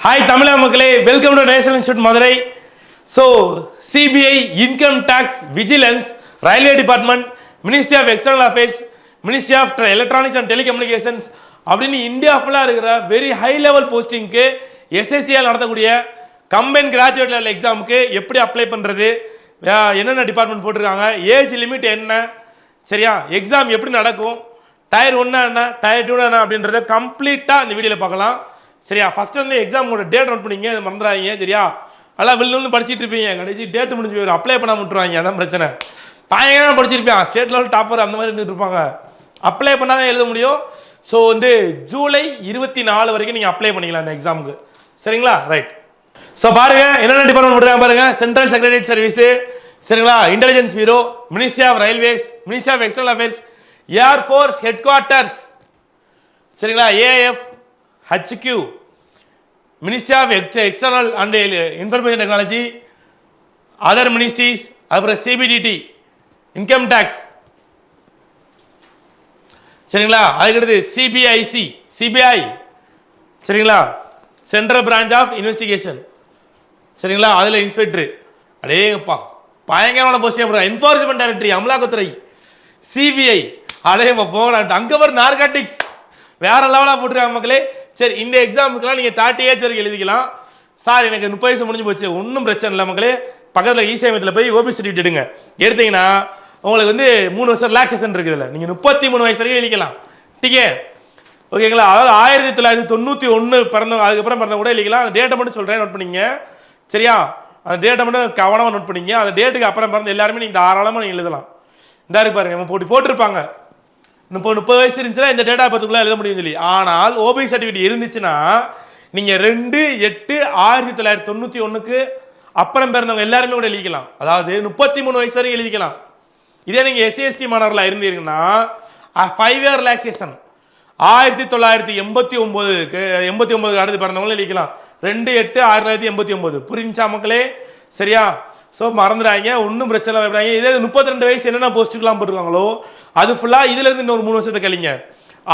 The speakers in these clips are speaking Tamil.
Hi Tamil மக்களே, welcome to national institute Madurai. So CBI, income tax, vigilance, railway department, ministry of external affairs, ministry of electronics and telecommunications அப்படின்னு இந்தியா ஃபுல்லாக இருக்கிற வெரி ஹை லெவல் போஸ்டிங்க்கு எஸ்எஸ்சியால் நடத்தக்கூடிய கம்பைன் கிராஜுவேட் லெவல் எக்ஸாமுக்கு எப்படி அப்ளை பண்ணுறது, என்னென்ன டிபார்ட்மெண்ட் போட்டிருக்காங்க, ஏஜ் லிமிட் என்ன, சரியா, எக்ஸாம் எப்படி நடக்கும், டயர் 1 என்ன, டயர் 2 என்ன அப்படின்றத கம்ப்ளீட்டாக இந்த வீடியோவில் பார்க்கலாம். சரியா, ஃபர்ஸ்ட் வந்து எக்ஸாமோட டேட் நோட் பண்ணிங்க, அது மறந்துடாதீங்க. சரியா, எல்லாம் வில்லு படிச்சுட்டு இருப்பீங்க, கடைசி டேட் முடிஞ்சு போயிடும், அப்ளை பண்ண விட்டுருவாங்க. அதான் பிரச்சனை. பயங்கரமாக படிச்சிருப்பேன், ஸ்டேட் லெவல் டாப்பர் அந்த மாதிரி இருந்துட்டு இருப்பாங்க, அப்ளை பண்ணாதான் எழுத முடியும். ஸோ வந்து ஜூலை 24 வரைக்கும் நீங்கள் அப்ளை பண்ணிக்கலாம் இந்த எக்ஸாமுக்கு. சரிங்களா, ரைட். ஸோ பாருங்க என்னென்ன டிபார்ட்மெண்ட் போட்டுருக்காங்க பாருங்க. சென்ட்ரல் செக்ரட்டரியேட் சர்வீஸ், சரிங்களா, intelligence bureau, ministry of railways, ministry of external affairs, air force headquarters, சரிங்களா, AF HQ, ministry of external and information technology, other ministries, அப்புறம் சிபிடிடி, இன்கம் டேக்ஸ், சரிங்களா, அதுக்கடுத்து சிபிஐ, சரிங்களா, சென்ட்ரல் பிரான்ச் ஆஃப் இன்வெஸ்டிகேஷன், சரிங்களா, அதில் இன்ஸ்பெக்டர், அடேங்கப்பா பயங்கரமான போஸ்டிங். என்ஃபோர்ஸ்மெண்ட் டைரக்டரி, அமலாக்கத்துறை, சிபிஐ, அடேங்கப்பா போகலாம், அங்கே ஒரு நார்காட்டிக்ஸ், வேற லெவலாக போட்டுருக்காங்க மக்களே. சரி, இந்த எக்ஸாமுக்குலாம் நீங்கள் 30 ஏஜ் வரைக்கும் எழுதிக்கலாம். சார் எனக்கு 30 வயசு முடிஞ்சு போச்சு, ஒன்றும் பிரச்சனை இல்லை மக்களே. பக்கத்தில் இசேமத்தில் போய் ஓபி சர்டிஃபிகேட் எடுங்க, எடுத்தீங்கன்னா உங்களுக்கு வந்து 3 வருஷம் ரிலாக்ஸேஷன் இருக்குதுல்ல, நீங்கள் 33 வயசு வரைக்கும் எழுதிக்கலாம். டீக்கே, ஓகேங்களா. அதாவது 1991 பிறந்தவங்க, அதுக்கப்புறம் பிறந்த கூட எழுதிக்கலாம். அந்த டேட்டை மட்டும் சொல்கிறேன், நோட் பண்ணிங்க. சரியா, அந்த டேட்டை மட்டும் கவனமாக நோட் பண்ணிங்க. அந்த டேட்டுக்கு அப்புறம் பிறந்த எல்லாருமே நீங்கள் தாராளமாக நீங்கள் எழுதலாம். இந்த இருக்கு பாருங்க, நம்ம போட்டிருப்பாங்க 30 வயசு இருந்துச்சுன்னா இந்த டேட்டா பத்துக்குள்ள எழுத முடியும் சொல்லி. ஆனால் ஓபி சர்டிஃபிகேட் இருந்துச்சுன்னா நீங்கள் 2/8/1991 அப்புறம் பிறந்தவங்க எல்லாருமே கூட எழுதிக்கலாம். அதாவது 33 வயசு வரைக்கும் எழுதிக்கலாம். இதே நீங்கள் SC/ST மாணவர்களாக இருந்தீங்கன்னா 5 இயர் ரிலாக்ஸேஷன் 1989 அடுத்து பிறந்தவங்களும் எழுதிக்கலாம். 2/8/1989. புரிஞ்சா மக்களே? சரியா, ஸோ மறந்துடாங்க, ஒன்றும் பிரச்சனை இல்லை. இதே 32 வயசு என்னென்ன போஸ்ட்டுக்கெலாம் போட்டுருக்காங்களோ அது ஃபுல்லாக இதுலேருந்து இன்னொரு 3 வருஷத்தை கழிங்க.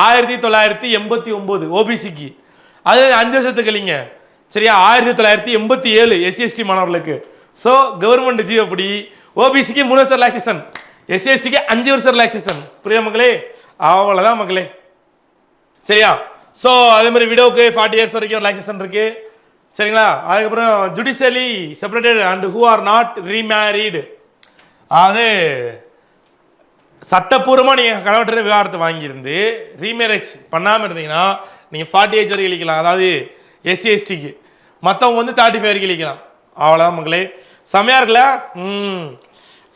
1989 ஓபிசிக்கு, அது 5 வருஷத்தை கழிங்க. சரியா, 1987 SC/ST மாணவர்களுக்கு. ஸோ கவர்மெண்ட் ஜியோப்படி ஓபிசிக்கு 3 வருஷம் ரிலாக்ஸேஷன், SC/STக்கு 5 வருஷம் ரிலாக்ஸேஷன். புரியுதா மக்களே? அவ்வளோதான் மக்களே. சரியா, ஸோ அதே மாதிரி விடோவுக்கு 40 இயர்ஸ் வரைக்கும் ரிலாக்ஸேஷன் இருக்கு. சரிங்களா, அதுக்கப்புறம் judicially separated and who are not remarried, அது சட்டப்பூர்வமாக நீங்கள் கணவன் விவாகரத்தை வாங்கியிருந்து ரீமேரேஜ் பண்ணாமல் இருந்தீங்கன்னா நீங்கள் 40 ஏஜ் வரைக்கும் இழிக்கலாம். அதாவது SC/STக்கு, மற்றவங்க வந்து 35 வரைக்கும் இழிக்கலாம். அவ்வளோதான் மக்களே. செமையா இருக்குல்ல?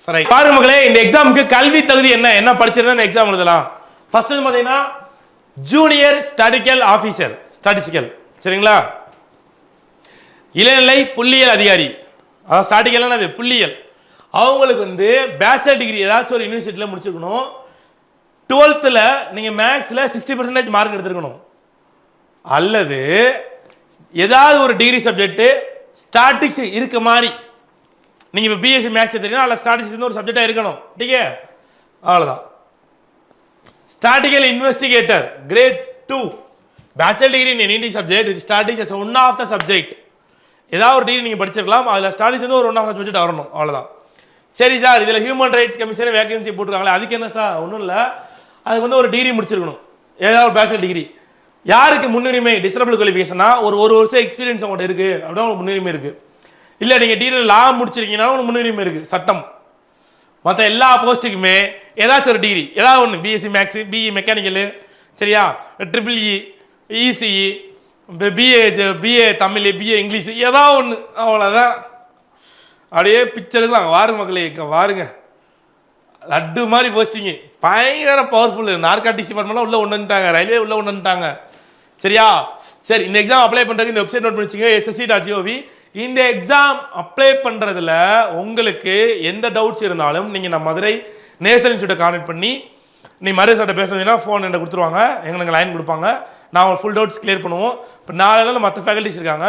சரி பாருங்க மக்களே, இந்த எக்ஸாமுக்கு கல்வி தகுதி என்ன படிச்சிருந்தா இந்த எக்ஸாம் எழுதலாம். ஃபர்ஸ்ட் வந்து பார்த்தீங்கன்னா ஜூனியர் ஸ்டாட்டிஸ்டிக்கல் ஆஃபீஸர், ஸ்டாட்டிஸ்டிக்கல், சரிங்களா, இளநிலை புள்ளியியல் அதிகாரி, அதாவது ஸ்டாட்டிஸ்டிக்கல் அது புள்ளியியல். அவங்களுக்கு வந்து பேச்சுலர் டிகிரி ஏதாச்சும் ஒரு யூனிவர்சிட்டியில் முடிச்சிருக்கணும். 12th நீங்கள் மேக்ஸில் 60% மார்க் எடுத்துருக்கணும். அல்லது ஏதாவது ஒரு டிகிரி சப்ஜெக்ட் ஸ்டாட்டிக்ஸ் இருக்க மாதிரி, நீங்கள் இப்போ பிஎஸ்சி மேக்ஸ் எடுத்துருக்கீங்கன்னா அதில் ஸ்டாட்டிக்ஸ் ஒரு சப்ஜெக்டாக இருக்கணும். டீக்கே, அவ்வளோதான். Statistical investigator grade 2, bachelor degree in any subject with statistics as one of the subject. ஏதாவது ஒரு டிகிரி நீங்கள் படிச்சிருக்கலாம், அதில் ஸ்டாட்டிஸ்டிக்ஸ் ஒரு ஒன் ஆஃப் த சப்ஜெக்ட் வரணும். அவ்வளோதான். சரி சார், இதில் ஹியூமன் ரைட்ஸ் கமிஷன் வேகன்சி போட்டுருக்காங்களே, அதுக்கு என்ன சார்? ஒன்றும் இல்லை, அதுக்கு வந்து ஒரு டிகிரி முடிச்சிருக்கணும், ஏதாவது ஒரு பேச்சுலர் டிகிரி. யாருக்கு முன்னுரிமை? டிசரபிள் குவாலிஃபிகேஷனா ஒரு வருஷம் எக்ஸ்பீரியன்ஸ் அவங்கள்ட்ட இருக்கு அப்படின்னா உங்களுக்கு முன்னுரிமை இருக்கு. இல்லை நீங்கள் டிகிரி லா முடிச்சிருக்கீங்கன்னா உங்களுக்கு முன்னுரிமை இருக்கு, சட்டம். மற்ற எல்லா போஸ்ட்டுக்குமே ஏதாச்சும் ஒரு டிகிரி, ஏதாவது ஒன்று, பிஎஸ்சி மேக்ஸ், பிஇ மெக்கானிக்கலு, சரியா, EEE, ECE, BA Tamil, BA English, ஏதாவது ஒன்று, அவ்வளோதான். அப்படியே பிக்சருக்குலாம் வாருங்க மக்களே, வாருங்க, லட்டு மாதிரி போஸ்டிங்கு, பயங்கர பவர்ஃபுல். நார்காட்டிக்ஸ் டிபார்ட்மெண்ட்லாம் உள்ள ஒன்று வந்துட்டாங்க, ரயில்வே உள்ள ஒன்று வந்துட்டாங்க. சரியா, சரி, இந்த எக்ஸாம் அப்ளை பண்ணுறதுக்கு இந்த வெப்சைட் நோட் பண்ணிச்சிங்க, ssc.gov. இந்த எக்ஸாம் அப்ளை பண்ணுறதுல உங்களுக்கு எந்த டவுட்ஸ் இருந்தாலும் நீங்கள் நம்ம மதுரை நேஷனல் இன்ஸ்டியூட்டை கான்டெக்ட் பண்ணி நீங்கள் மதுரை சார்ட்ட பேசுனீங்கன்னா ஃபோன் என்கிட்ட கொடுத்துருவாங்க, எங்களுக்கு லைன் கொடுப்பாங்க, நான் உங்களுக்கு ஃபுல் டவுட்ஸ் கிளியர் பண்ணுவோம். இப்போ 4 நாள் மற்ற ஃபேக்கல்ட்டிஸ் இருக்காங்க.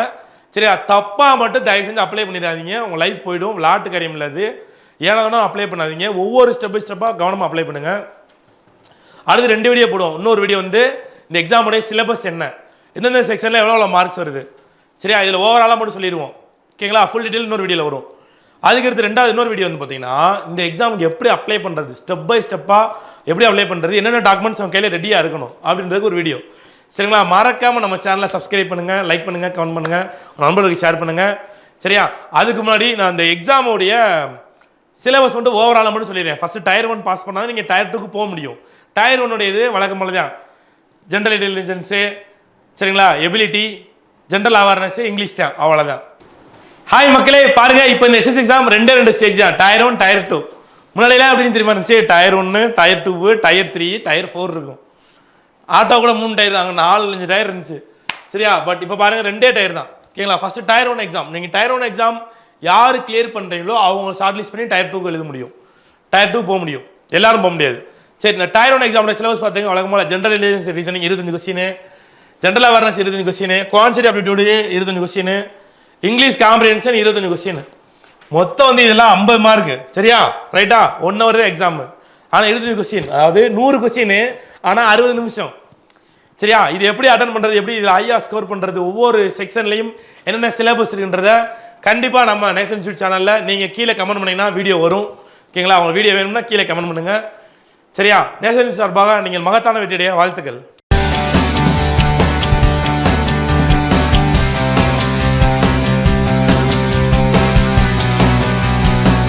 சரியா, தப்பாக மட்டும் தயவு செஞ்சு அப்ளை பண்ணிடாதீங்க, உங்கள் லைஃப் போய்டும், விளாட்டு காரியம் இல்லை அது. ஏன்னா அப்ளை பண்ணாதீங்க, ஒவ்வொரு ஸ்டெப் பை ஸ்டெப்பாக கவனமாக அப்ளை பண்ணுங்கள். அடுத்து 2 வீடியோ போடுவோம். இன்னொரு வீடியோ வந்து இந்த எக்ஸாமுடைய சிலபஸ் என்ன, எந்தெந்த செக்ஷனில் எவ்வளோ மார்க்ஸ் வருது, சரியா? இதில் ஓவராலாக மட்டும் சொல்லிடுவோம். ஓகேங்களா? ஃபுல் டீட்டெயில் இன்னொரு வீடியோவில் வரும். அதுக்கடுத்து ரெண்டாவது இன்னொரு வீடியோ வந்து பார்த்தீங்கன்னா இந்த எக்ஸாமுக்கு எப்படி அப்ளை பண்ணுறது, ஸ்டெப் பை ஸ்டெப்பாக எப்படி அப்ளை பண்ணுறது, என்னென்ன டாக்குமெண்ட்ஸ் அவங்க கையில் ரெடியாக இருக்கணும் அப்படின்றதுக்கு ஒரு வீடியோ. சரிங்களா? மறக்காமல் நம்ம சேனலை சப்ஸ்கிரைப் பண்ணுங்கள், லைக் பண்ணுங்கள், கமெண்ட் பண்ணுங்கள், நண்பர்களுக்கு ஷேர் பண்ணுங்கள். சரியா? அதுக்கு முன்னாடி நான் அந்த எக்ஸாமுடைய சிலபஸ் மட்டும் ஓவராலாக மட்டும் சொல்லிடுறேன். ஃபஸ்ட்டு டயர் 1 பாஸ் பண்ணால் நீங்கள் டயர் 2க்கு போக முடியும். டயர் 1 இது வழக்கம் போல தான் ஜென்ரல் இன்டெலிஜென்ஸு, சரிங்களா, எபிலிட்டி, ஜென்ரல் அவேர்னஸ், இங்கிலீஷ் தான், அவ்வளோதான். ஹாய் மக்களே, பாருங்க இப்போ இந்த எஸ்எஸ் எக்ஸாம் ரெண்டு ஸ்டேஜ் தான், டயர் 1 டயர் 2. முன்னாடிலாம் அப்படின்னு தெரியுமா இருந்துச்சு, டயர் 1 டயர் 2 டயர் 3 டயர் 4 இருக்கும். ஆட்டோ கூட 3 டயர் தாங்க, 4-5 டயர் இருந்துச்சு. சரியா? பட் இப்போ பாருங்க 2 டயர் தான். ஓகேங்களா? ஃபர்ஸ்ட் டயர் 1 எக்ஸாம், நீங்கள் டயர் 1 எக்ஸாம் யார் கிளியர் பண்ணுறீங்களோ அவங்க ஷார்ட் லிஸ்ட் பண்ணி டயர் 2க்கு எழுத முடியும், டயர் 2 போக முடியும், எல்லாரும் போக முடியாது. சரி, இந்த டயர் 1 எக்ஸாமோட சிலபஸ் பார்த்தீங்க வழக்கமாக general intelligence reasoning 25 question, general awareness 25 question, quantity aptitude 25 question, English comprehension 25 question. மொத்தம் வந்து இதெல்லாம் 50 மார்க். சரியா? ரைட்டா? 1 ஹவர் தான் எக்ஸாம், ஆனால் 25 கொஸ்டின், அதாவது 100 கொஸ்டின், ஆனால் 60 நிமிஷம். சரியா? இது எப்படி அட்டன் பண்ணுறது, எப்படி இதில் ஐயா ஸ்கோர் பண்ணுறது, ஒவ்வொரு செக்ஷன்லையும் என்னென்ன சிலபஸ் இருக்குன்றத கண்டிப்பாக நம்ம நேஷன் இன்ஸ்டியூட் சேனலில் நீங்கள் கீழே கமெண்ட் பண்ணிங்கன்னா வீடியோ வரும். ஓகேங்களா? அவங்க வீடியோ வேணும்னா கீழே கமெண்ட் பண்ணுங்கள். சரியா? நேஷன் இன்ஸ்டியூட் சார்பாக நீங்கள் மகத்தான வெற்றியடைய வாழ்த்துக்கள்.